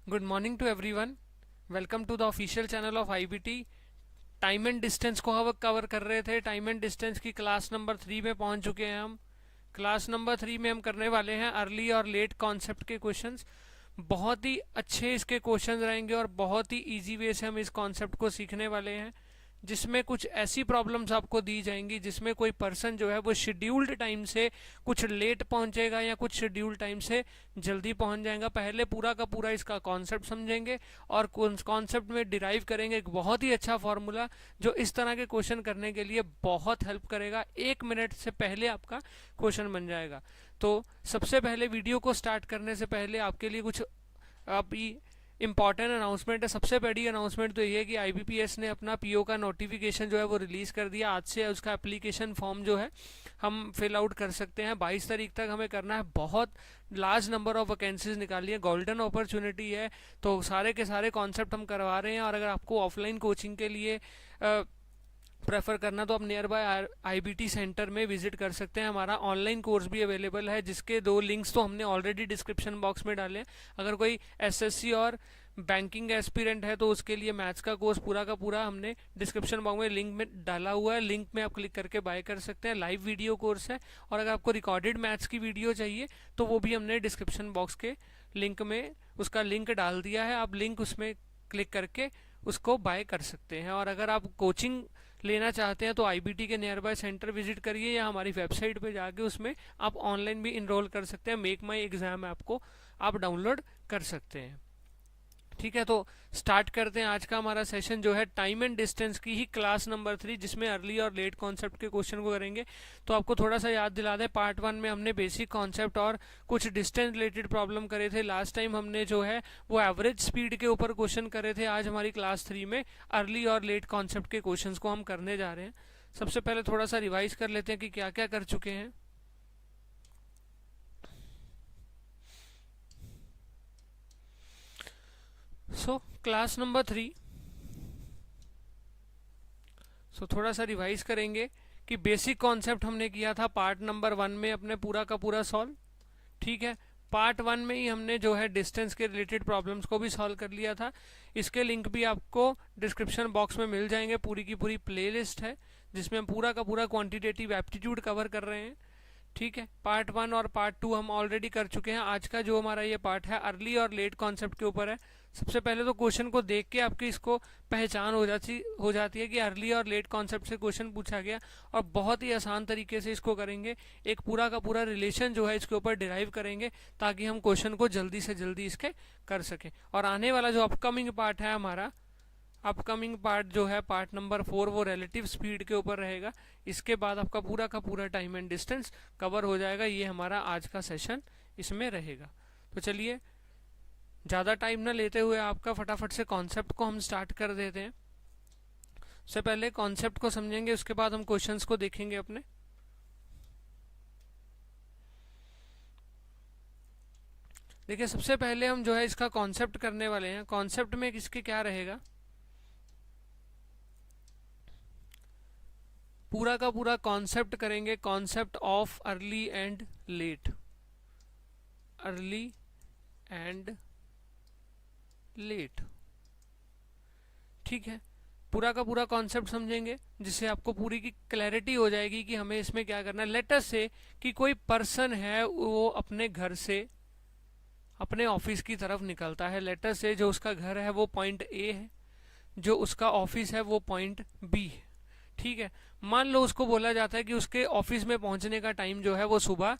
Good morning to everyone. Welcome to the official channel of IBT. Time and distance को हम cover कर रहे थे। टाइम एंड डिस्टेंस की क्लास नंबर 3 में पहुंच चुके हैं हम। क्लास नंबर 3 में हम करने वाले हैं अर्ली और लेट कॉन्सेप्ट के क्वेश्चंस। बहुत ही अच्छे इसके क्वेश्चंस रहेंगे और बहुत ही इजी वे से हम इस कॉन्सेप्ट को सीखने वाले हैं, जिसमें कुछ ऐसी प्रॉब्लम्स आपको दी जाएंगी जिसमें कोई पर्सन जो है वो शेड्यूल्ड टाइम से कुछ लेट पहुंचेगा या कुछ शेड्यूल्ड टाइम से जल्दी पहुंच जाएगा। पहले पूरा का पूरा इसका कॉन्सेप्ट समझेंगे और कॉन्सेप्ट में डिराइव करेंगे एक बहुत ही अच्छा फॉर्मूला जो इस तरह के क्वेश्चन करने के लिए बहुत हेल्प करेगा। 1 मिनट से पहले आपका क्वेश्चन बन जाएगा। तो सबसे पहले वीडियो को स्टार्ट करने से पहले आपके लिए कुछ अभी इंपॉर्टेंट अनाउंसमेंट है। सबसे बड़ी अनाउंसमेंट तो ये है कि आईबीपीएस ने अपना पीओ का नोटिफिकेशन जो है वो रिलीज कर दिया। आज से उसका एप्लीकेशन फॉर्म जो है हम फिल आउट कर सकते हैं। 22 तारीख तक हमें करना है। बहुत लार्ज नंबर ऑफ वैकेंसीज निकाली है, गोल्डन अपॉर्चुनिटी है। तो सारे के सारे कॉन्सेप्ट हम करवा रहे हैं। और अगर आपको ऑफलाइन कोचिंग के लिए प्रेफर करना तो आप नियर बाय आईबीटी सेंटर में विजिट कर सकते हैं। हमारा ऑनलाइन कोर्स भी अवेलेबल है, जिसके 2 लिंक्स तो हमने ऑलरेडी डिस्क्रिप्शन बॉक्स में डाले हैं। अगर कोई एसएससी और बैंकिंग एस्पिरेंट है तो उसके लिए मैथ्स का कोर्स पूरा का पूरा हमने डिस्क्रिप्शन बॉक्स में लिंक में डाला हुआ है। लिंक में आप क्लिक करके बाय कर सकते हैं। लाइव वीडियो कोर्स है। और अगर आपको रिकॉर्डेड मैथ्स की वीडियो चाहिए तो वो भी हमने डिस्क्रिप्शन बॉक्स के लिंक में उसका लिंक डाल दिया है। आप लिंक उसमें क्लिक करके उसको बाय कर सकते हैं। और अगर आप कोचिंग लेना चाहते हैं तो आईबीटी के नियर बाय सेंटर विजिट करिए या हमारी वेबसाइट पे जाके उसमें आप ऑनलाइन भी इनरोल कर सकते हैं। मेक माई एग्जाम ऐप को आप डाउनलोड कर सकते हैं। ठीक है, तो स्टार्ट करते हैं। आज का हमारा सेशन जो है टाइम एंड डिस्टेंस की ही क्लास नंबर 3, जिसमें अर्ली और लेट कॉन्सेप्ट के क्वेश्चन को करेंगे। तो आपको थोड़ा सा याद दिला दें, पार्ट 1 में हमने बेसिक कॉन्सेप्ट और कुछ डिस्टेंस रिलेटेड प्रॉब्लम करे थे। लास्ट टाइम हमने जो है वो एवरेज स्पीड के ऊपर क्वेश्चन करे थे। आज हमारी क्लास 3 में अर्ली और लेट कॉन्सेप्ट के क्वेश्चन को हम करने जा रहे हैं। सबसे पहले थोड़ा सा रिवाइज कर लेते हैं कि क्या क्या कर चुके हैं। Class number 3। थोड़ा सा रिवाइज करेंगे कि बेसिक कॉन्सेप्ट हमने किया था पार्ट नंबर 1 में अपने पूरा का पूरा सॉल्व। ठीक है, पार्ट 1 में ही हमने जो है डिस्टेंस के रिलेटेड प्रॉब्लम्स को भी सॉल्व कर लिया था। इसके लिंक भी आपको डिस्क्रिप्शन बॉक्स में मिल जाएंगे। पूरी की पूरी प्लेलिस्ट है जिसमें हम पूरा का पूरा क्वांटिटेटिव एप्टीट्यूड कवर कर रहे हैं। ठीक है, पार्ट 1 और पार्ट 2 हम ऑलरेडी कर चुके हैं। आज का जो हमारा ये पार्ट है अर्ली और लेट कॉन्सेप्ट के ऊपर है। सबसे पहले तो क्वेश्चन को देख के आपकी इसको पहचान हो जाती है कि अर्ली और लेट कॉन्सेप्ट से क्वेश्चन पूछा गया, और बहुत ही आसान तरीके से इसको करेंगे। एक पूरा का पूरा रिलेशन जो है इसके ऊपर डिराइव करेंगे ताकि हम क्वेश्चन को जल्दी से जल्दी इसके कर सकें। और आने वाला जो अपकमिंग पार्ट है हमारा, अपकमिंग पार्ट जो है पार्ट नंबर 4, वो रिलेटिव स्पीड के ऊपर रहेगा। इसके बाद आपका पूरा का पूरा टाइम एंड डिस्टेंस कवर हो जाएगा। ये हमारा आज का सेशन इसमें रहेगा। तो चलिए ज़्यादा टाइम ना लेते हुए आपका फटाफट से कॉन्सेप्ट को हम स्टार्ट कर देते हैं। सबसे पहले कॉन्सेप्ट को समझेंगे, उसके बाद हम क्वेश्चंस को देखेंगे अपने। देखिए, सबसे पहले हम जो है इसका कॉन्सेप्ट करने वाले हैं। कॉन्सेप्ट में किसके क्या रहेगा, पूरा का पूरा कॉन्सेप्ट करेंगे। Concept of early and let, early and let. ठीक है, पूरा का पूरा कॉन्सेप्ट समझेंगे जिससे आपको पूरी की क्लैरिटी हो जाएगी कि हमें इसमें क्या करना है। लेट अस से कि कोई पर्सन है वो अपने घर से अपने ऑफिस की तरफ निकलता है। लेट अस से जो उसका घर है वो पॉइंट ए है, जो उसका ऑफिस है वो पॉइंट बी है। ठीक है, मान लो उसको बोला जाता है कि उसके ऑफिस में पहुंचने का टाइम जो है वो सुबह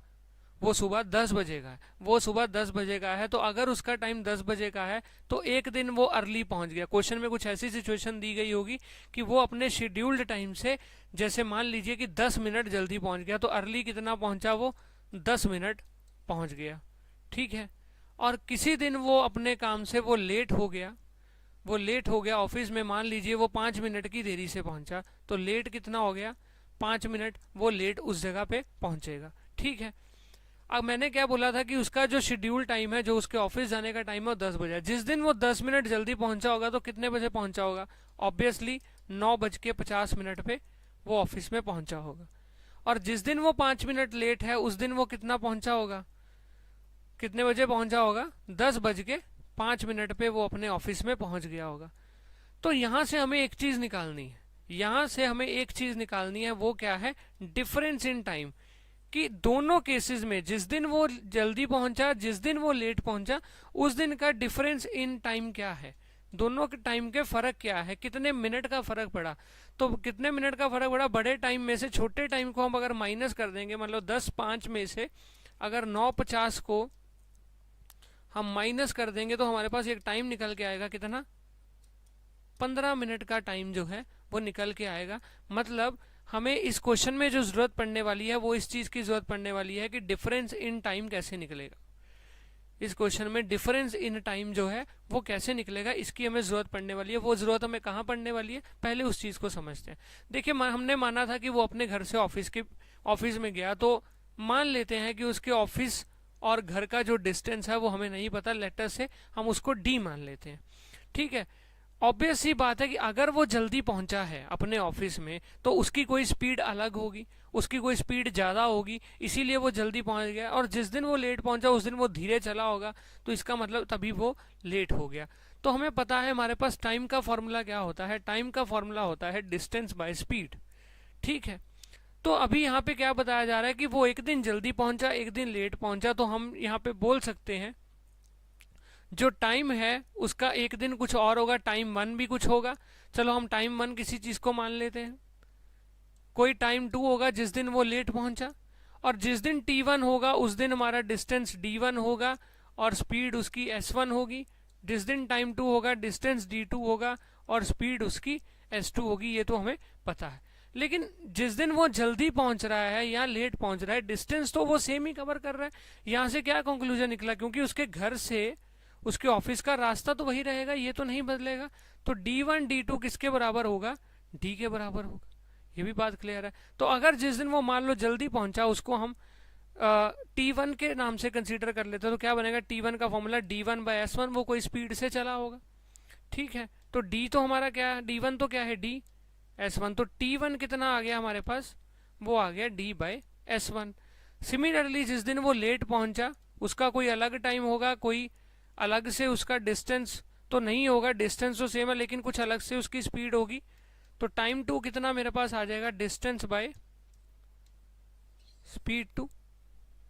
10 बजे का है। वो सुबह 10 बजे का है, तो अगर उसका टाइम 10 बजे का है तो एक दिन वो अर्ली पहुंच गया। क्वेश्चन में कुछ ऐसी सिचुएशन दी गई होगी कि वो अपने शेड्यूल्ड टाइम से, जैसे मान लीजिए कि 10 मिनट जल्दी पहुंच गया, तो अर्ली कितना पहुंचा, वो 10 मिनट पहुंच गया। ठीक है, और किसी दिन वो अपने काम से वो लेट हो गया ऑफिस में, मान लीजिए वो 5 मिनट की देरी से पहुंचा, तो लेट कितना हो गया, 5 मिनट वो लेट उस जगह पे पहुंचेगा। ठीक है, अब मैंने क्या बोला था कि उसका जो शेड्यूल टाइम है, जो उसके ऑफिस जाने का टाइम है, वो 10 बजे। जिस दिन वो 10 मिनट जल्दी पहुंचा होगा तो कितने बजे पहुंचा होगा, ऑब्वियसली 9:50 पे वो ऑफिस में पहुंचा होगा। और जिस दिन वो 5 मिनट लेट है उस दिन वो कितना पहुंचा होगा, कितने बजे पहुंचा होगा, 10:05 5 मिनट पे वो अपने ऑफिस में पहुंच गया होगा। तो यहां से हमें एक चीज निकालनी है, यहां से हमें एक चीज निकालनी है, वो क्या है, डिफरेंस इन टाइम। कि दोनों केसेस में जिस दिन वो जल्दी पहुंचा, जिस दिन वो लेट पहुंचा, उस दिन का डिफरेंस इन टाइम क्या है, दोनों के टाइम के फर्क क्या है, कितने मिनट का फर्क पड़ा। तो कितने मिनट का फर्क पड़ा, बड़े टाइम में से छोटे टाइम को हम अगर माइनस कर देंगे, मतलब 10:05 में से अगर 9:50 को हम माइनस कर देंगे तो हमारे पास एक टाइम निकल के आएगा, कितना, 15 मिनट का टाइम जो है वो निकल के आएगा। मतलब हमें इस क्वेश्चन में जो जरूरत पड़ने वाली है वो इस चीज की जरूरत पड़ने वाली है कि डिफरेंस इन टाइम कैसे निकलेगा। इस क्वेश्चन में डिफरेंस इन टाइम जो है वो कैसे निकलेगा, इसकी हमें जरूरत पड़ने वाली है। वो जरूरत हमें कहाँ पड़ने वाली है, पहले उस चीज को समझते हैं। देखिए, हमने माना था कि वो अपने घर से ऑफिस में गया, तो मान लेते हैं कि उसके ऑफिस और घर का जो डिस्टेंस है वो हमें नहीं पता, लेटर से हम उसको डी मान लेते हैं। ठीक है, ऑब्वियस सी बात है कि अगर वो जल्दी पहुंचा है अपने ऑफिस में तो उसकी कोई स्पीड अलग होगी, उसकी कोई स्पीड ज्यादा होगी, इसीलिए वो जल्दी पहुंच गया। और जिस दिन वो लेट पहुंचा उस दिन वो धीरे चला होगा, तो इसका मतलब तभी वो लेट हो गया। तो हमें पता है हमारे पास टाइम का फॉर्मूला क्या होता है, टाइम का फॉर्मूला होता है डिस्टेंस बाय स्पीड। ठीक है, तो अभी यहाँ पे क्या बताया जा रहा है कि वो एक दिन जल्दी पहुंचा, एक दिन लेट पहुंचा, तो हम यहाँ पे बोल सकते हैं जो टाइम है उसका एक दिन कुछ और होगा, टाइम 1 भी कुछ होगा। चलो हम टाइम 1 किसी चीज को मान लेते हैं। कोई टाइम 2 होगा जिस दिन वो लेट पहुंचा, और जिस दिन T1 होगा उस दिन हमारा डिस्टेंस D1 होगा और स्पीड उसकी S1 होगी। जिस दिन टाइम 2 होगा डिस्टेंस D2 होगा और स्पीड उसकी S2 होगी। ये तो हमें पता है। लेकिन जिस दिन वो जल्दी पहुंच रहा है या लेट पहुंच रहा है, डिस्टेंस तो वो सेम ही कवर कर रहा है। यहां से क्या कंक्लूजन निकला, क्योंकि उसके घर से उसके ऑफिस का रास्ता तो वही रहेगा, ये तो नहीं बदलेगा। तो D1 D2 किसके बराबर होगा, D के बराबर होगा। ये भी बात क्लियर है। तो अगर जिस दिन वो मान लो जल्दी पहुंचा उसको हम T1 के नाम से कंसीडर कर लेते हैं, तो क्या बनेगा, T1 का फॉर्मूला D1/S1, वो कोई स्पीड से चला होगा। ठीक है, तो D तो हमारा क्या है, D1 तो क्या है D S1, तो T1 कितना आ गया हमारे पास, वो आ गया D/S1। सिमिलरली जिस दिन वो लेट पहुंचा उसका कोई अलग टाइम होगा, कोई अलग से उसका डिस्टेंस तो नहीं होगा, डिस्टेंस तो सेम है लेकिन कुछ अलग से उसकी स्पीड होगी। तो टाइम 2 कितना मेरे पास आ जाएगा, डिस्टेंस बाय स्पीड 2।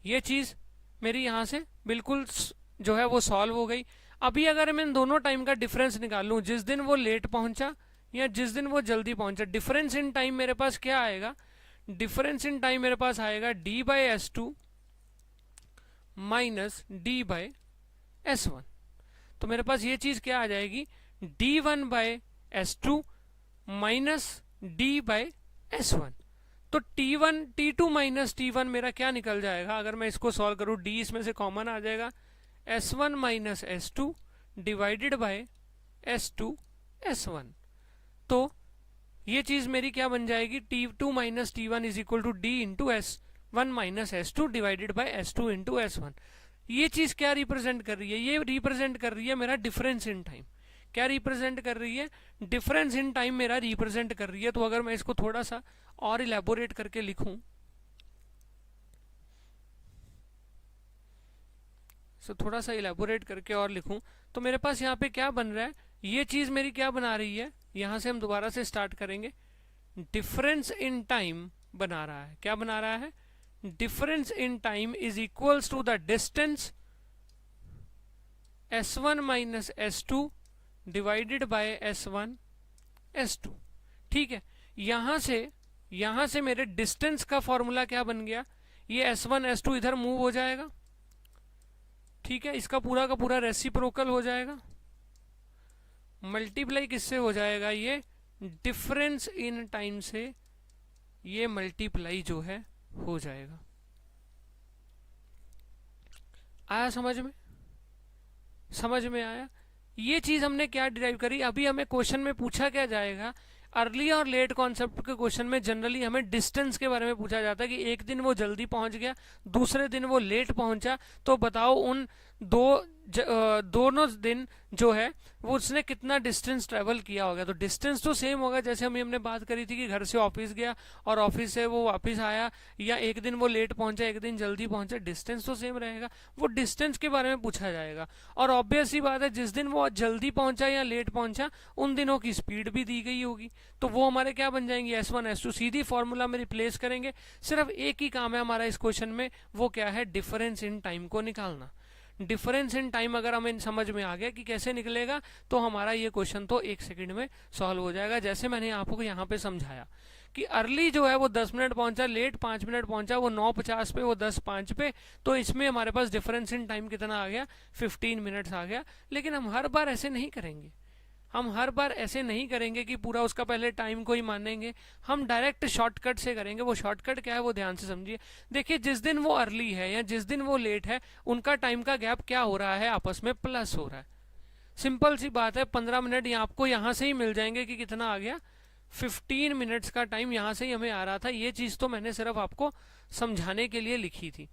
ये चीज मेरी यहां से बिल्कुल जो है वो सॉल्व हो गई। अभी अगर मैं इन दोनों टाइम का डिफरेंस निकालूं, जिस दिन वो लेट पहुंचा या जिस दिन वो जल्दी पहुंचा, डिफरेंस इन टाइम मेरे पास क्या आएगा, डिफरेंस इन टाइम मेरे पास आएगा D/S2 माइनस D/S1। तो मेरे पास ये चीज क्या आ जाएगी, D1/S2 माइनस D/S1। तो T2 माइनस T1 मेरा क्या निकल जाएगा, अगर मैं इसको सॉल्व करूं, D इसमें से कॉमन आ जाएगा, S1 minus S2 divided by S2 S1। तो ये चीज मेरी क्या बन जाएगी, T2 minus T1 is equal to D into S1 minus S2 divided by S2 into S1। ये चीज क्या रिप्रेजेंट कर रही है, ये रिप्रेजेंट कर रही है मेरा डिफरेंस इन टाइम। क्या रिप्रेजेंट कर रही है, डिफरेंस इन टाइम मेरा रिप्रेजेंट कर रही है। तो अगर मैं इसको थोड़ा सा और इलेबोरेट करके लिखूं, थोड़ा सा इलेबोरेट करके और लिखूं, तो मेरे पास यहाँ पे क्या बन रहा है, ये चीज मेरी क्या बना रही है, यहां से हम दोबारा से स्टार्ट करेंगे, डिफरेंस इन टाइम बना रहा है। क्या बना रहा है, difference in time is equals to the distance S1 minus S2 divided by S1 S2। ठीक है, यहां से मेरे डिस्टेंस का फॉर्मूला क्या बन गया, ये S1 S2 इधर मूव हो जाएगा। ठीक है, इसका पूरा का पूरा रेसिप्रोकल हो जाएगा, मल्टीप्लाई किससे हो जाएगा, ये डिफरेंस इन टाइम से ये मल्टीप्लाई जो है हो जाएगा। आया समझ में, समझ में आया। ये चीज हमने क्या डिराइव करी, अभी हमें क्वेश्चन में पूछा क्या जाएगा, अर्ली और लेट कॉन्सेप्ट के क्वेश्चन में जनरली हमें डिस्टेंस के बारे में पूछा जाता है कि एक दिन वो जल्दी पहुंच गया, दूसरे दिन वो लेट पहुंचा, तो बताओ उन दोनों दिन जो है वो उसने कितना डिस्टेंस ट्रेवल किया होगा। तो डिस्टेंस तो सेम होगा, जैसे हमने बात करी थी कि घर से ऑफिस गया और ऑफिस से वो वापस आया, या एक दिन वो लेट पहुंचा एक दिन जल्दी पहुंचा, डिस्टेंस तो सेम रहेगा। वो डिस्टेंस के बारे में पूछा जाएगा। और ऑब्वियस ही बात है, जिस दिन वो जल्दी पहुंचा या लेट पहुंचा उन दिनों की स्पीड भी दी गई होगी। तो वो हमारे क्या बन जाएंगे, S1 S2, सीधी फॉर्मूला में रिप्लेस करेंगे। सिर्फ एक ही काम है हमारा इस क्वेश्चन में, वो क्या है, डिफरेंस इन टाइम को निकालना। डिफरेंस इन टाइम अगर हमें समझ में आ गया कि कैसे निकलेगा, तो हमारा ये क्वेश्चन तो 1 सेकंड में सॉल्व हो जाएगा। जैसे मैंने आपको यहाँ पे समझाया कि अर्ली जो है वो 10 मिनट पहुंचा, लेट 5 मिनट पहुंचा, वो 9:50 पे, वो 10:05 पे। तो इसमें हमारे पास डिफरेंस इन टाइम कितना आ गया, 15 मिनट्स आ गया। लेकिन हम हर बार ऐसे नहीं करेंगे, हम हर बार ऐसे नहीं करेंगे कि पूरा उसका पहले टाइम को ही मानेंगे। हम डायरेक्ट शॉर्टकट से करेंगे। वो शॉर्टकट क्या है वो ध्यान से समझिए। देखिए, जिस दिन वो अर्ली है या जिस दिन वो लेट है, उनका टाइम का गैप क्या हो रहा है, आपस में प्लस हो रहा है। सिंपल सी बात है, 15 मिनट आपको यहाँ से ही मिल जाएंगे कि कितना आ गया, 15 मिनट्स का टाइम यहाँ से ही हमें आ रहा था। ये चीज़ तो मैंने सिर्फ आपको समझाने के लिए लिखी थी,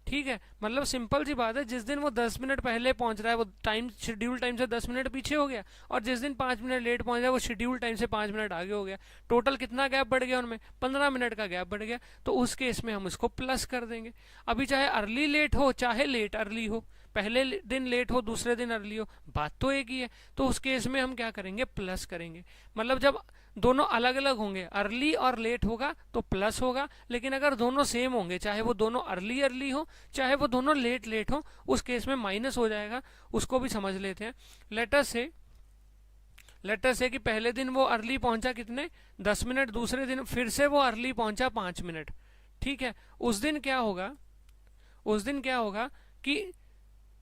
ठीक है। मतलब सिंपल सी बात है, जिस दिन वो 10 मिनट पहले पहुंच रहा है वो टाइम, शेड्यूल टाइम से 10 मिनट पीछे हो गया, और जिस दिन 5 मिनट लेट पहुंच रहा है वो शेड्यूल टाइम से 5 मिनट आगे हो गया। टोटल कितना गैप बढ़ गया उनमें, 15 मिनट का गैप बढ़ गया। तो उस केस में हम इसको प्लस कर देंगे। अभी चाहे अर्ली लेट हो चाहे लेट अर्ली हो, पहले दिन लेट हो दूसरे दिन अर्ली हो, बात तो एक ही है। तो उस केस में हम क्या करेंगे, प्लस करेंगे। मतलब जब दोनों अलग अलग होंगे, अर्ली और लेट होगा तो प्लस होगा। लेकिन अगर दोनों सेम होंगे, चाहे वो दोनों अर्ली अर्ली हो चाहे वो दोनों लेट लेट हो, उस केस में माइनस हो जाएगा। उसको भी समझ लेते हैं। लेटर से कि पहले दिन वो अर्ली पहुंचा कितने, 10 मिनट, दूसरे दिन फिर से वो अर्ली पहुंचा 5 मिनट, ठीक है। उस दिन क्या होगा कि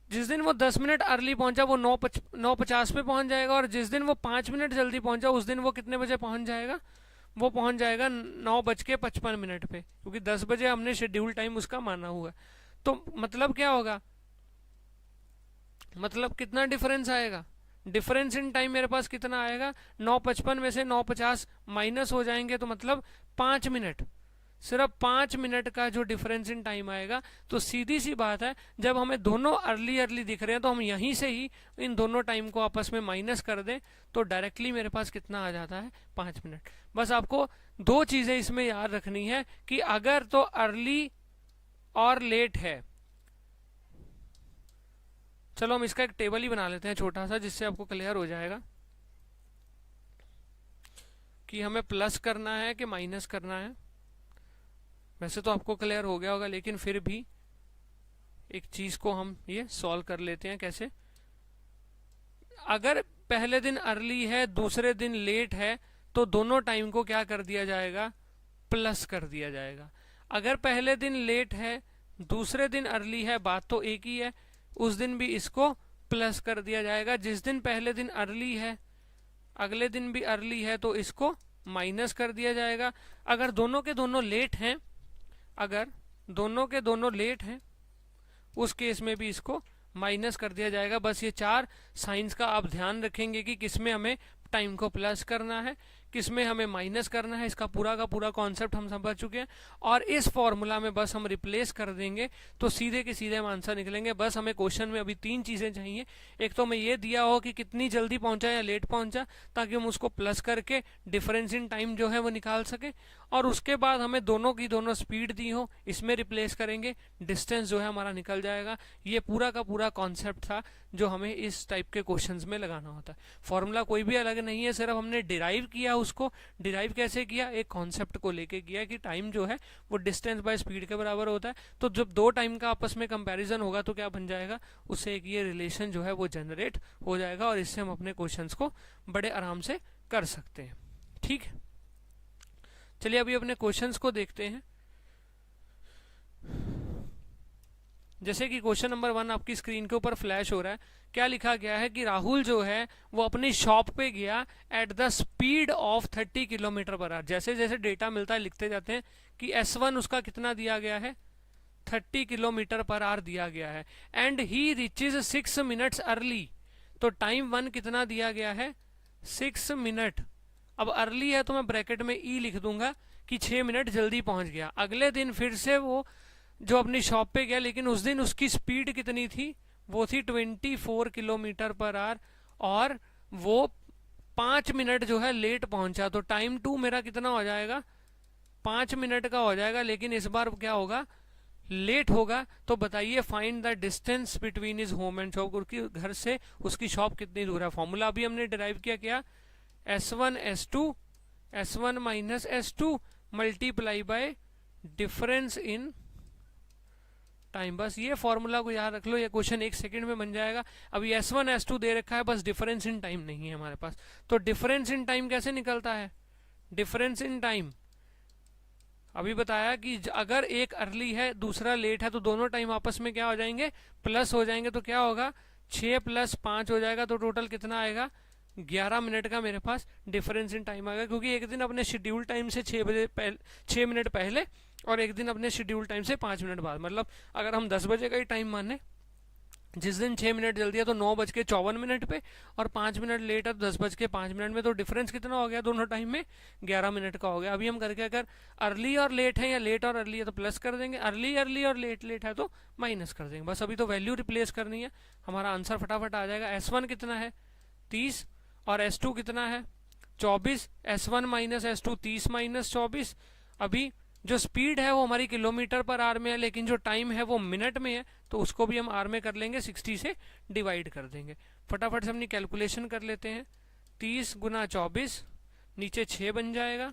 जिस दिन वो 10 मिनट अर्ली पहुंचा वो 9:50 पे पहुंच जाएगा, और जिस दिन वो 5 मिनट जल्दी पहुंचा उस दिन वो कितने बजे पहुंच जाएगा, वो पहुंच जाएगा 9:55 पे, क्योंकि 10 बजे हमने शेड्यूल टाइम उसका माना हुआ है। तो मतलब क्या होगा, मतलब कितना डिफरेंस आएगा, डिफरेंस इन टाइम मेरे पास कितना आएगा, 9:55 में से 9:50 माइनस हो जाएंगे, तो मतलब 5 मिनट, सिर्फ 5 मिनट का जो डिफरेंस इन टाइम आएगा। तो सीधी सी बात है, जब हमें दोनों अर्ली अर्ली दिख रहे हैं तो हम यहीं से ही इन दोनों टाइम को आपस में माइनस कर दें, तो डायरेक्टली मेरे पास कितना आ जाता है, 5 मिनट। बस आपको दो चीजें इसमें याद रखनी है कि अगर तो अर्ली और लेट है, चलो हम इसका एक टेबल ही बना लेते हैं छोटा सा, जिससे आपको क्लियर हो जाएगा कि हमें प्लस करना है कि माइनस करना है। वैसे तो आपको क्लियर हो गया होगा, लेकिन फिर भी एक चीज को हम ये सॉल्व कर लेते हैं। कैसे, अगर पहले दिन अर्ली है दूसरे दिन लेट है, तो दोनों टाइम को क्या कर दिया जाएगा, प्लस कर दिया जाएगा। अगर पहले दिन लेट है दूसरे दिन अर्ली है, बात तो एक ही है, उस दिन भी इसको प्लस कर दिया जाएगा। जिस दिन पहले दिन अर्ली है अगले दिन भी अर्ली है, तो इसको माइनस कर दिया जाएगा। अगर दोनों के दोनों लेट हैं, अगर दोनों के दोनों लेट हैं, उस केस में भी इसको माइनस कर दिया जाएगा। बस ये 4 साइंस का आप ध्यान रखेंगे कि किसमें हमें टाइम को प्लस करना है, किसमें हमें माइनस करना है। इसका पूरा का पूरा कॉन्सेप्ट हम समझ चुके हैं, और इस फॉर्मूला में बस हम रिप्लेस कर देंगे तो सीधे के सीधे हम आंसर निकलेंगे। बस हमें क्वेश्चन में अभी 3 चीजें चाहिए। एक तो हमें ये दिया हो कि कितनी जल्दी पहुंचा या लेट पहुंचा, ताकि हम उसको प्लस करके डिफरेंस इन टाइम जो है वो निकाल सके, और उसके बाद हमें दोनों की दोनों स्पीड दी हो, इसमें रिप्लेस करेंगे, डिस्टेंस जो है हमारा निकल जाएगा। ये पूरा का पूरा कॉन्सेप्ट था जो हमें इस टाइप के क्वेश्चंस में लगाना होता है। फॉर्मूला कोई भी अलग नहीं है, सिर्फ हमने डिराइव किया। उसको डिराइव कैसे किया, एक कॉन्सेप्ट को लेके किया कि टाइम जो है वो डिस्टेंस बाय स्पीड के बराबर होता है। तो जब दो टाइम का आपस में कंपैरिजन होगा तो क्या बन जाएगा, उससे एक ये रिलेशन जो है वो जनरेट हो जाएगा, और इससे हम अपने क्वेश्चंस को बड़े आराम से कर सकते हैं। ठीक है, चलिए अभी अपने क्वेश्चंस को देखते हैं। जैसे कि क्वेश्चन नंबर 1 आपकी स्क्रीन के ऊपर फ्लैश हो रहा है। क्या लिखा गया है कि राहुल जो है वो अपनी शॉप पे गया at the speed of 30 kilometre per our. जैसे जैसे डेटा मिलता है लिखते जाते हैं कि S1 उसका कितना दिया गया है, 30 किलोमीटर पर आवर दिया गया है, and he reaches 6 minutes early. तो टाइम 1 कितना दिया गया है, 6 मिनट। अब अर्ली है तो मैं ब्रैकेट में ई लिख दूंगा कि 6 मिनट जल्दी पहुंच गया। अगले दिन फिर से वो जो अपनी शॉप पे गया, लेकिन उस दिन उसकी स्पीड कितनी थी, वो थी 24 किलोमीटर पर आवर, और वो 5 मिनट जो है लेट पहुंचा, तो टाइम 2 मेरा कितना हो जाएगा, 5 मिनट का हो जाएगा, लेकिन इस बार क्या होगा, लेट होगा। तो बताइए find the distance between is home and shop, उसकी घर से उसकी शॉप कितनी दूर है। फॉर्मूला अभी हमने डिराइव किया, क्या, S1 minus S2 multiply by difference in time. बस ये फॉर्मूला को याद रख लो, ये क्वेश्चन 1 सेकंड में बन जाएगा। अभी S1 S2 दे रखा है, बस डिफरेंस इन टाइम नहीं है हमारे पास। तो डिफरेंस इन टाइम कैसे निकलता है, डिफरेंस इन टाइम अभी बताया कि अगर एक अर्ली है दूसरा लेट है तो दोनों टाइम आपस में क्या हो जाएंगे, प्लस हो जाएंगे। तो क्या होगा, 6 + 5 हो जाएगा, तो टोटल कितना आएगा, 11 मिनट का मेरे पास डिफरेंस इन टाइम आ गया। क्योंकि एक दिन अपने शेड्यूल टाइम से 6 मिनट पहले और एक दिन अपने शेड्यूल टाइम से 5 मिनट बाद, मतलब अगर हम 10 बजे का ही टाइम माने, जिस दिन 6 मिनट जल्दी है तो 9:54 पे, और 5 मिनट लेट है तो 10:05 में। तो डिफरेंस कितना हो गया दोनों टाइम में, 11 मिनट का हो गया। अभी हम करके अगर अर्ली और लेट है या लेट और अर्ली है तो प्लस कर देंगे, अर्ली और लेट है तो माइनस कर देंगे। बस अभी तो वैल्यू रिप्लेस करनी है, हमारा आंसर फटाफट आ जाएगा। S1 कितना है, 30, और S2 कितना है, 24। S1 minus S2 30 minus 24। अभी जो स्पीड है वो हमारी किलोमीटर पर आवर में है, लेकिन जो टाइम है वो मिनट में है, तो उसको भी हम आर में कर लेंगे, 60 से डिवाइड कर देंगे। फटाफट से अपनी कैलकुलेशन कर लेते हैं। 30 × 24, नीचे 6 बन जाएगा,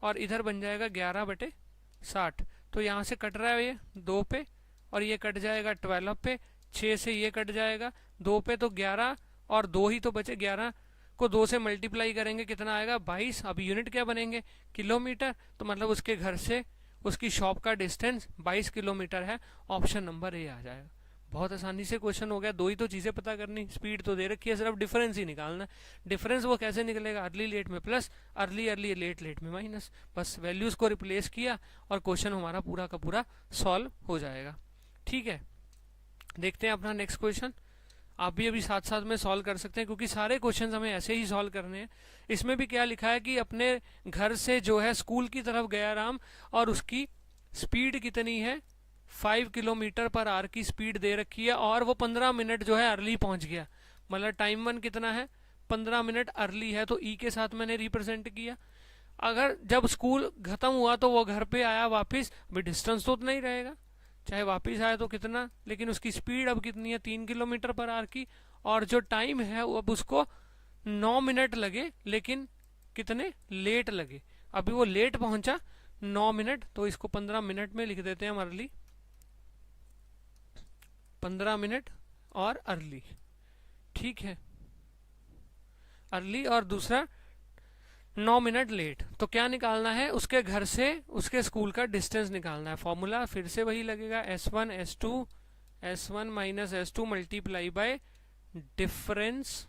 और इधर बन जाएगा 11/60। तो यहाँ से कट रहा है ये 2 पे, और ये कट जाएगा 12 पे, 6 से ये कट जाएगा 2 पे, तो 11 और 2 ही तो बचे। 11 को 2 से मल्टीप्लाई करेंगे, कितना आएगा, 22। अब यूनिट क्या बनेंगे, किलोमीटर, तो मतलब उसके घर से उसकी शॉप का डिस्टेंस 22 किलोमीटर है। ऑप्शन नंबर ए आ जाएगा। बहुत आसानी से क्वेश्चन हो गया, 2 ही तो चीजें पता करनी, स्पीड तो दे रखी है, सिर्फ डिफरेंस ही निकालना। डिफरेंस वो कैसे निकलेगा, अर्ली लेट में प्लस, अर्ली लेट में माइनस। बस वैल्यूज को रिप्लेस किया और क्वेश्चन हमारा पूरा का पूरा सॉल्व हो जाएगा। ठीक है, देखते हैं अपना नेक्स्ट क्वेश्चन। आप भी अभी साथ साथ में सॉल्व कर सकते हैं, क्योंकि सारे क्वेश्चंस हमें ऐसे ही सॉल्व करने हैं। इसमें भी क्या लिखा है कि अपने घर से जो है स्कूल की तरफ गया राम, और उसकी स्पीड कितनी है, 5 किलोमीटर पर आवर की स्पीड दे रखी है, और वो 15 मिनट जो है अर्ली पहुंच गया। मतलब टाइम 1 कितना है, 15 मिनट अर्ली है, तो ई के साथ मैंने रिप्रेजेंट किया। अगर जब स्कूल खत्म हुआ तो वो घर पे आया वापस, अभी डिस्टेंस तो उतना ही रहेगा, चाहे वापस आए तो कितना, लेकिन उसकी स्पीड अब कितनी है, 3 किलोमीटर पर आवर की, और जो टाइम है वो अब उसको 9 मिनट लगे, लेकिन कितने लेट लगे। अभी वो लेट पहुंचा 9 मिनट, तो इसको 15 मिनट में लिख देते हैं हम, अर्ली 15 मिनट और अर्ली। ठीक है, अर्ली और दूसरा 9 मिनट लेट। तो क्या निकालना है, उसके घर से उसके स्कूल का डिस्टेंस निकालना है। फॉर्मूला फिर से वही लगेगा, S1 minus S2 multiply by difference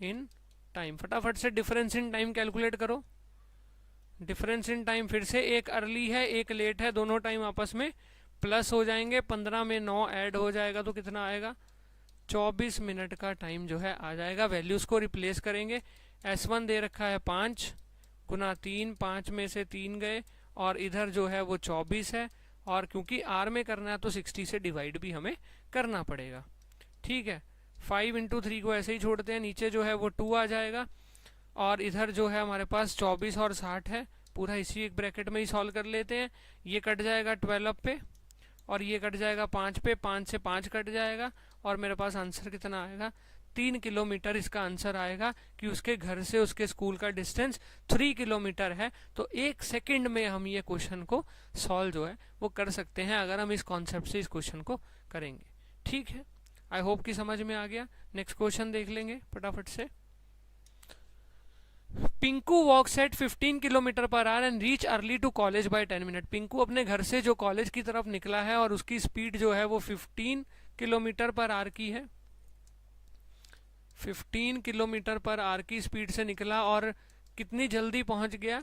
in time. फटाफट से डिफरेंस इन टाइम कैलकुलेट करो। डिफरेंस इन टाइम फिर से, एक अर्ली है एक लेट है, दोनों टाइम आपस में प्लस हो जाएंगे, 15 में 9 ऐड हो जाएगा, तो कितना आएगा, 24 मिनट का टाइम जो है आ जाएगा। वैल्यूज को रिप्लेस करेंगे। S1 दे रखा है 5 × 3, 5 में से 3 गए, और इधर जो है वो 24 है, और क्योंकि R में करना है तो 60 से डिवाइड भी हमें करना पड़ेगा। ठीक है, 5 × 3 को ऐसे ही छोड़ते हैं, नीचे जो है वो 2 आ जाएगा, और इधर जो है हमारे पास 24 और 60 है, पूरा इसी एक ब्रैकेट में ही सॉल्व कर लेते हैं। ये कट जाएगा 12 पे, और ये कट जाएगा 5 पे, 5 से 5 कट जाएगा, और मेरे पास आंसर कितना आएगा, 3 किलोमीटर इसका आंसर आएगा, कि उसके घर से उसके स्कूल का डिस्टेंस 3 किलोमीटर है। तो 1 सेकंड में हम ये क्वेश्चन को सॉल्व जो है वो कर सकते हैं, अगर हम इस कॉन्सेप्ट से इस क्वेश्चन को करेंगे। ठीक है, आई होप कि समझ में आ गया। नेक्स्ट क्वेश्चन देख लेंगे फटाफट से। Pinku walks at 15 kilometre per hour and reach early to college by 10 minute. Pinku अपने घर से जो कॉलेज की तरफ निकला है, और उसकी स्पीड जो है वो 15 किलोमीटर पर आवर की है। 15 किलोमीटर पर आवर की स्पीड से निकला, और कितनी जल्दी पहुंच गया,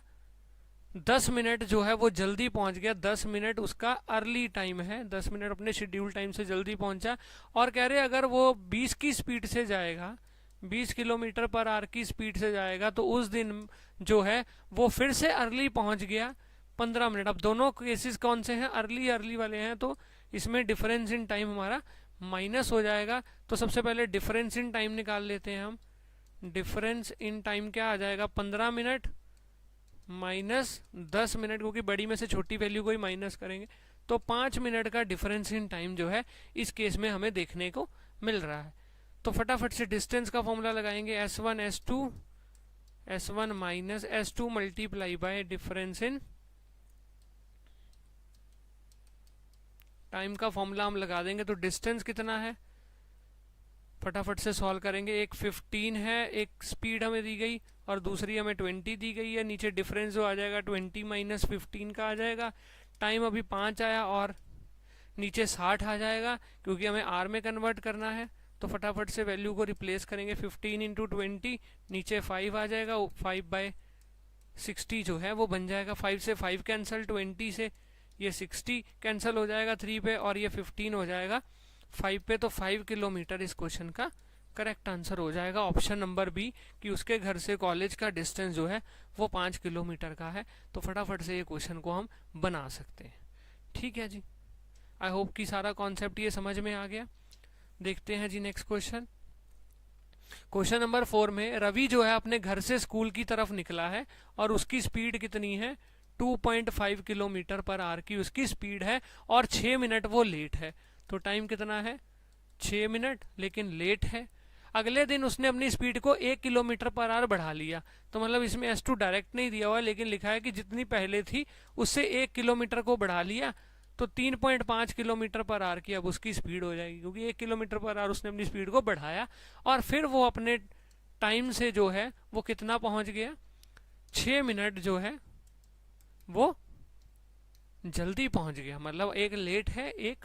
10 मिनट जो है वो जल्दी पहुंच गया। 10 मिनट उसका अर्ली टाइम है, 10 मिनट अपने शेड्यूल टाइम से जल्दी पहुंचा। और कह रहे अगर वो 20 की स्पीड से जाएगा, 20 किलोमीटर पर आवर की स्पीड से जाएगा, तो उस दिन जो है वो फिर से अर्ली पहुंच गया 15 मिनट। अब दोनों केसेस कौन से हैं, अर्ली वाले हैं, तो इसमें डिफरेंस इन टाइम हमारा माइनस हो जाएगा, तो सबसे पहले डिफरेंस इन टाइम निकाल लेते हैं हम। डिफरेंस इन टाइम क्या आ जाएगा, 15 मिनट माइनस 10 मिनट, क्योंकि बड़ी में से छोटी वैल्यू को ही माइनस करेंगे, तो 5 मिनट का डिफरेंस इन टाइम जो है इस केस में हमें देखने को मिल रहा है। तो फटाफट से डिस्टेंस का फॉर्मूला लगाएंगे, S1 minus S2 multiply by difference in time का फॉर्मूला हम लगा देंगे। तो डिस्टेंस कितना है, फटाफट से सॉल्व करेंगे। एक 15 है, एक स्पीड हमें दी गई और दूसरी हमें 20 दी गई है। नीचे डिफरेंस जो आ जाएगा 20 माइनस 15 का आ जाएगा। टाइम अभी 5 आया और नीचे 60 आ जाएगा, क्योंकि हमें आर में कन्वर्ट करना है। तो फटाफट से वैल्यू को रिप्लेस करेंगे, 15 इंटू 20, नीचे 5 आ जाएगा, 5/60 जो है वो बन जाएगा। 5 से 5 कैंसिल, 20 से ये 60 कैंसिल हो जाएगा 3 पे, और ये 15 हो जाएगा 5 पे। तो 5 किलोमीटर इस क्वेश्चन का करेक्ट आंसर हो जाएगा, ऑप्शन नंबर बी, कि उसके घर से कॉलेज का डिस्टेंस जो है वो 5 किलोमीटर का है। तो फटाफट से ये क्वेश्चन को हम बना सकते हैं। ठीक है जी, आई होप कि सारा कॉन्सेप्ट ये समझ में आ गया। देखते हैं जी नेक्स्ट क्वेश्चन। क्वेश्चन नंबर 4 में रवि जो है अपने घर से स्कूल की तरफ निकला है और उसकी स्पीड कितनी है, 2.5 किलोमीटर पर आवर की उसकी स्पीड है और 6 मिनट वो लेट है। तो टाइम कितना है, 6 मिनट, लेकिन लेट है। अगले दिन उसने अपनी स्पीड को 1 किलोमीटर पर आवर बढ़ा लिया। तो मतलब इसमें S2 डायरेक्ट नहीं दिया हुआ, लेकिन लिखा है कि जितनी पहले थी उससे 1 किलोमीटर को बढ़ा लिया, तो 3.5 किलोमीटर पर आवर की अब उसकी स्पीड हो जाएगी, क्योंकि 1 किलोमीटर पर आवर उसने अपनी स्पीड को बढ़ाया। और फिर वो अपने टाइम से जो है वो कितना पहुंच गया, 6 मिनट जो है वो जल्दी पहुंच गया। मतलब एक लेट है, एक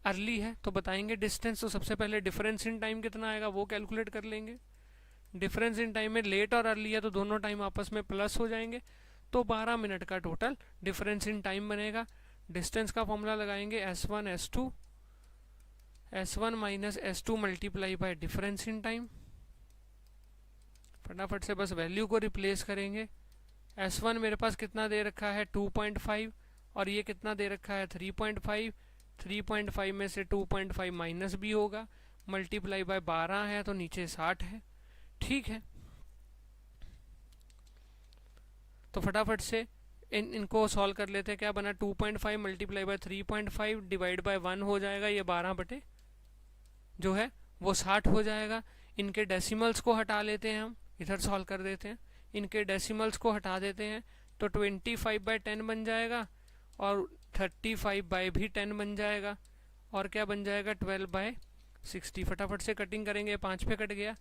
अर्ली है। तो बताएंगे डिस्टेंस। तो सबसे पहले डिफरेंस इन टाइम कितना आएगा वो कैलकुलेट कर लेंगे। डिफरेंस इन टाइम में लेट और अर्ली है, तो दोनों टाइम आपस में प्लस हो जाएंगे, तो 12 मिनट का टोटल डिफरेंस इन टाइम बनेगा। डिस्टेंस का फॉर्मूला लगाएंगे, S1 minus S2 multiply by difference in time. फटाफट से बस वैल्यू को रिप्लेस करेंगे। S1 मेरे पास कितना दे रखा है, 2.5, और ये कितना दे रखा है, 3.5। 3.5 में से 2.5 माइनस भी होगा, मल्टीप्लाई बाय 12 है, तो नीचे 60 है। ठीक है, तो फटाफट से इनको सॉल्व कर लेते हैं। क्या बना, 2.5 मल्टीप्लाई बाय 3.5 डिवाइड बाय 1 हो जाएगा, ये 12 बटे जो है वो 60 हो जाएगा। इनके डेसिमल्स को हटा लेते हैं, हम इधर सॉल्व कर देते हैं। इनके डेसिमल्स को हटा देते हैं, तो 25/10 बन जाएगा, और 35/10 बन जाएगा, और क्या बन जाएगा, 12/60। फटाफट से कटिंग करेंगे, 5 पे कट गया,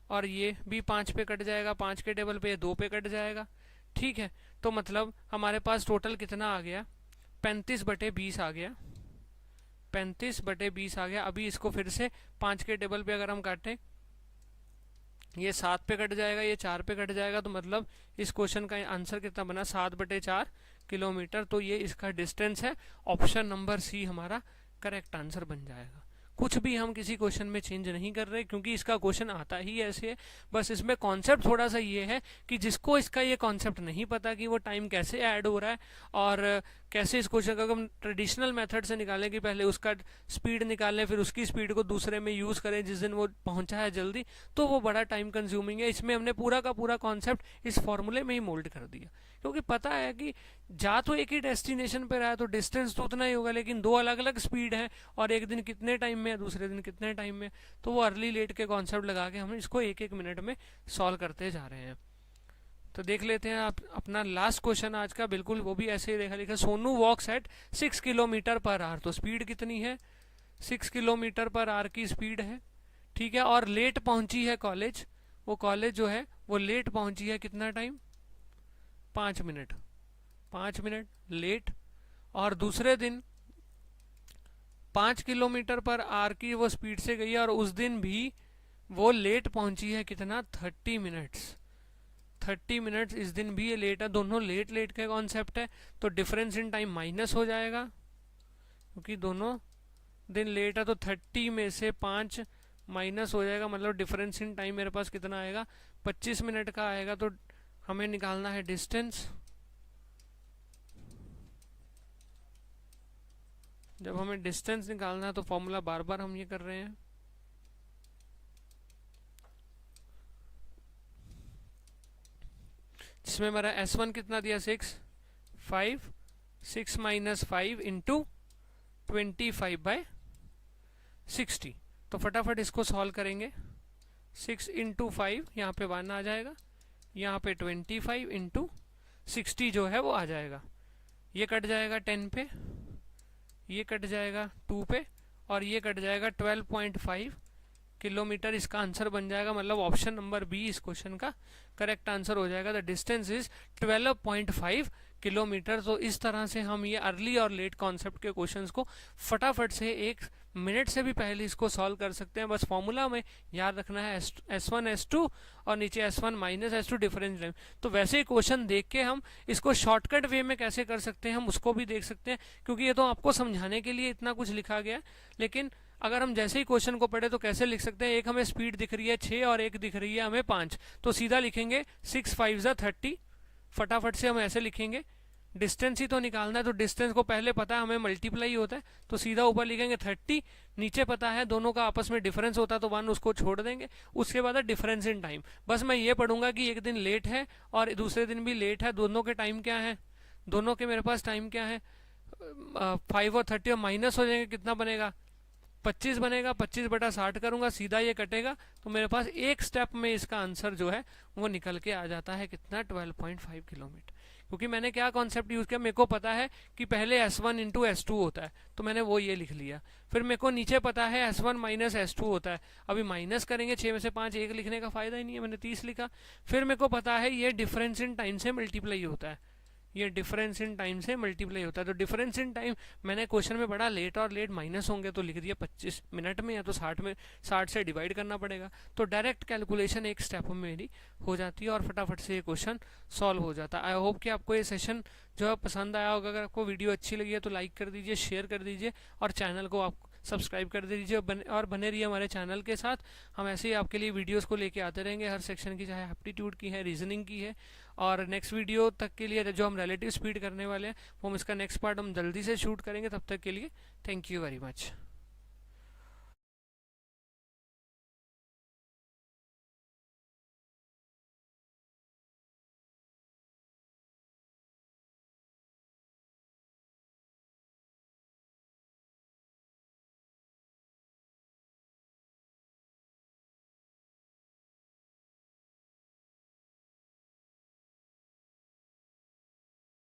और ये भी 5 पे कट जाएगा, 5 के टेबल पे 2 पे कट जाएगा। ठीक है, तो मतलब हमारे पास टोटल कितना आ गया, 35/20 आ गया। 35/20 आ गया। अभी इसको फिर से 5 के टेबल पे अगर हम काटें, ये 7 पे कट जाएगा, ये 4 पे कट जाएगा, तो मतलब इस क्वेश्चन का आंसर कितना बना, 7/4 किलोमीटर। तो ये इसका डिस्टेंस है। ऑप्शन नंबर सी हमारा करेक्ट आंसर बन जाएगा। कुछ भी हम किसी क्वेश्चन में चेंज नहीं कर रहे, क्योंकि इसका क्वेश्चन आता ही ऐसे है। बस इसमें कॉन्सेप्ट थोड़ा सा ये है कि जिसको इसका ये कॉन्सेप्ट नहीं पता कि वो टाइम कैसे ऐड हो रहा है और कैसे इस क्वेश्चन का हम ट्रेडिशनल मेथड से निकालें, कि पहले उसका स्पीड निकालें, फिर उसकी स्पीड को दूसरे में यूज़ करें जिस दिन वो पहुंचा है जल्दी, तो वो बड़ा टाइम कंज्यूमिंग है। इसमें हमने पूरा का पूरा कॉन्सेप्ट इस फॉर्मूले में ही मोल्ड कर दिया, क्योंकि पता है कि जा तो एक ही डेस्टिनेशन पे रहा है, तो डिस्टेंस तो उतना ही होगा, लेकिन 2 अलग अलग स्पीड है, और एक दिन कितने टाइम में है, दूसरे दिन कितने टाइम में। तो वो अर्ली लेट के कॉन्सेप्ट लगा के हम इसको 1-1 मिनट में सॉल्व करते जा रहे हैं। तो देख लेते हैं आप अपना लास्ट क्वेश्चन आज का। बिल्कुल वो भी ऐसे ही देखा लिखा, Sonu walks at 6 kilometre per hour. तो स्पीड कितनी है, 6 किलोमीटर पर आवर की स्पीड है। ठीक है, और लेट पहुंची है कॉलेज। वो कॉलेज जो है वो लेट पहुंची है, कितना टाइम, 5 मिनट। 5 minute late. और दूसरे दिन 5 किलोमीटर पर आवर की वो स्पीड से गई है, और उस दिन भी वो लेट पहुंची है, कितना, 30 मिनट्स। 30 मिनट्स इस दिन भी ये लेट है। दोनों लेट लेट का कॉन्सेप्ट है, तो डिफरेंस इन टाइम माइनस हो जाएगा, क्योंकि दोनों दिन लेट है। तो 30 में से 5 माइनस हो जाएगा, मतलब डिफरेंस इन टाइम मेरे पास कितना आएगा, 25 मिनट का आएगा। तो हमें निकालना है डिस्टेंस। जब हमें डिस्टेंस निकालना है तो फॉर्मूला बार बार हम ये कर रहे हैं। जिसमें हमारा S1 कितना दिया 5 6 माइनस 5 इंटू 25/60। तो फटाफट इसको सॉल्व करेंगे। 6 इंटू 5 यहाँ पे 1 आ जाएगा, यहाँ पे 25 इंटू 60 जो है वो आ जाएगा। ये कट जाएगा 10 पे, ये कट जाएगा 2 पे, और ये कट जाएगा 12.5 किलोमीटर। इसका आंसर बन जाएगा, मतलब ऑप्शन नंबर बी इस क्वेश्चन का करेक्ट आंसर हो जाएगा। The distance is 12.5 kilometre. तो इस तरह से हम ये अर्ली और लेट कॉन्सेप्ट के क्वेश्चंस को फटाफट से 1 मिनट से भी पहले इसको सॉल्व कर सकते हैं। बस फॉर्मूला में याद रखना है S1 S2 और नीचे S1 minus S2 difference time. तो वैसे ही क्वेश्चन देख के हम इसको शॉर्टकट वे में कैसे कर सकते हैं हम उसको भी देख सकते हैं, क्योंकि ये तो आपको समझाने के लिए इतना कुछ लिखा गया। लेकिन अगर हम जैसे ही क्वेश्चन को पढ़े तो कैसे लिख सकते हैं, एक हमें स्पीड दिख रही है 6 और एक दिख रही है हमें 5, तो सीधा लिखेंगे 6 5 30। फटाफट से हम ऐसे लिखेंगे। डिस्टेंस ही तो निकालना है, तो डिस्टेंस को पहले पता है हमें मल्टीप्लाई होता है, तो सीधा ऊपर लिखेंगे 30। नीचे पता है दोनों का आपस में डिफरेंस होता है तो 1 उसको छोड़ देंगे। उसके बाद है डिफरेंस इन टाइम। बस मैं ये पढ़ूंगा कि एक दिन लेट है और दूसरे दिन भी लेट है, दोनों के टाइम क्या है, दोनों के मेरे पास टाइम क्या है 5 और 30, और माइनस हो जाएंगे, कितना बनेगा 25 बनेगा। 25/60 करूंगा, सीधा ये कटेगा, तो मेरे पास एक स्टेप में इसका आंसर जो है वो निकल के आ जाता है कितना 12.5 किलोमीटर। क्योंकि मैंने क्या कॉन्सेप्ट यूज किया, मेरे को पता है कि पहले S1 इंटू S2 होता है, तो मैंने वो ये लिख लिया। फिर मेरे को नीचे पता है S1 माइनस S2 होता है, अभी माइनस करेंगे 6 में से 5, 1 लिखने का फायदा ही नहीं है, मैंने 30 लिखा। फिर मेरे को पता है ये डिफरेंस इन टाइम से मल्टीप्लाई होता है, ये डिफरेंस इन टाइम से मल्टीप्लाई होता है। तो डिफरेंस इन टाइम मैंने क्वेश्चन में पढ़ा लेट और लेट माइनस होंगे, तो लिख दिया 25 मिनट में, या तो 60 में, 60 से डिवाइड करना पड़ेगा। तो डायरेक्ट कैलकुलेशन एक स्टेप में मेरी हो जाती है और फटाफट से ये क्वेश्चन सॉल्व हो जाता है। आई होप कि आपको ये सेशन जो है पसंद आया होगा। अगर आपको वीडियो अच्छी लगी है तो लाइक कर दीजिए, शेयर कर दीजिए और चैनल को आप सब्सक्राइब कर दीजिए और बने रहिए हमारे चैनल के साथ। हम ऐसे ही आपके लिए वीडियोस को लेके आते रहेंगे हर सेक्शन की, चाहे एप्टीट्यूड की है, रीजनिंग की है। और नेक्स्ट वीडियो तक के लिए जो हम रिलेटिव स्पीड करने वाले हैं वो हम इसका नेक्स्ट पार्ट हम जल्दी से शूट करेंगे। तब तक के लिए थैंक यू वेरी मच।